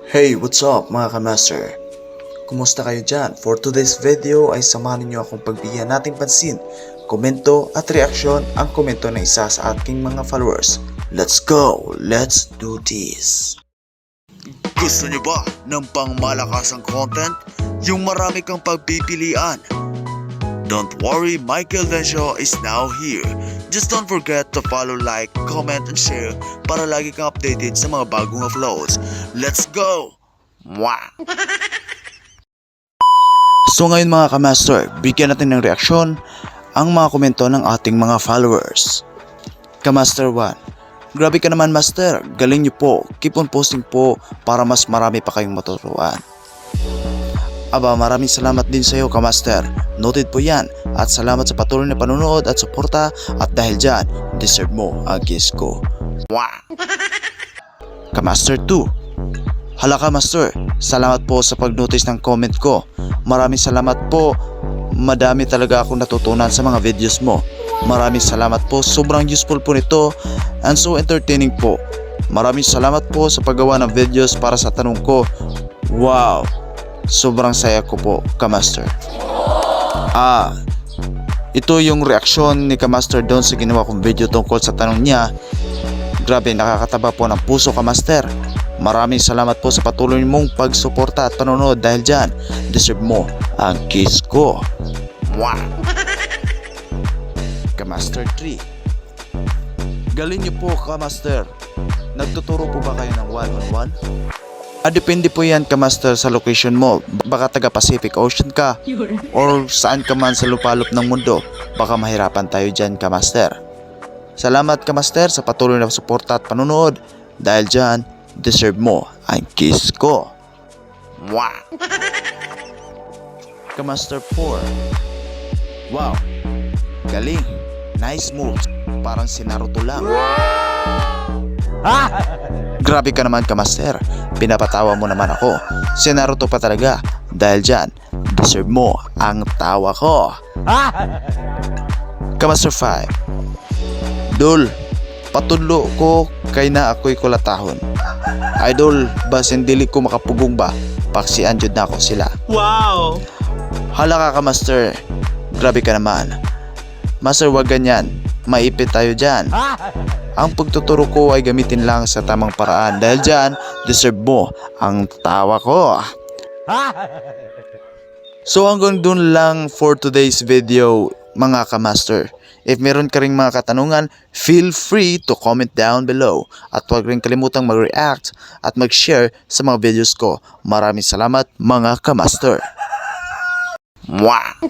Hey, what's up mga kamaster? Kumusta kayo dyan? For today's video ay samahan niyo akong pagbigyan nating pansin, komento at reaksyon ang komento ng isa sa ating mga followers. Let's go! Let's do this! Gusto niyo ba ng pangmalakasang content? Yung marami kang pagpipilian? Don't worry, Michael Dencio is now here. Just don't forget to follow, like, comment, and share para lagi kang updated sa mga bagong uploads. Let's go! Mwah! So ngayon mga kamaster, bigyan natin ng reaksyon ang mga komento ng ating mga followers. Kamaster 1, grabe ka naman master, galing niyo po, keep on posting po para mas marami pa kayong matuturuan. Aba, maraming salamat din sa iyo kamaster, noted po yan, at salamat sa patuloy na panonood at suporta, at dahil dyan, deserve mo ang kiss ko. Mwah! Kamaster 2, hala kamaster, salamat po sa pag-notice ng comment ko. Maraming salamat po, madami talaga akong natutunan sa mga videos mo. Maraming salamat po, sobrang useful po nito and so entertaining po. Maraming salamat po sa paggawa ng videos para sa tanong ko. Wow, sobrang saya ko po kamaster. Ito yung reaksyon ni kamaster doon sa ginawa kong video tungkol sa tanong niya. Grabe, nakakataba po ng puso kamaster. Maraming salamat po sa patuloy mong pagsuporta at panonood, dahil dyan, deserve mo ang kiss ko. Mwah! Kamaster 3, galing niyo po kamaster. Nagtuturo po ba kayo ng one-on-one? Depende po yan kamaster sa location mo. Baka taga Pacific Ocean ka or saan ka man sa lupalop ng mundo. Baka mahirapan tayo dyan kamaster. Salamat kamaster sa patuloy na suporta at panonood, dahil dyan, deserve mo ang kiss ko. Mwah! Kamaster 4, wow, galing, nice moves, parang si Naruto lang. Grabe ka naman kamaster, pinapatawa mo naman ako. Si Naruto pa talaga, dahil dyan, deserve mo ang tawa ko. Kamaster 5, Dol, patulo ko kay na ako'y kulatahon. Idol, basin dili ko makapugong ba? Paksian jud na ako sila. Wow! Hala ka master, grabe ka naman. Master, wag ganyan, maipit tayo dyan. Ang pagtuturo ko ay gamitin lang sa tamang paraan, dahil dyan, deserve mo ang tawa ko. So hanggang dun lang for today's video mga kamaster. If meron ka ring mga katanungan, feel free to comment down below. At huwag rin kalimutang mag-react at mag-share sa mga videos ko. Maraming salamat mga kamaster. Mwah!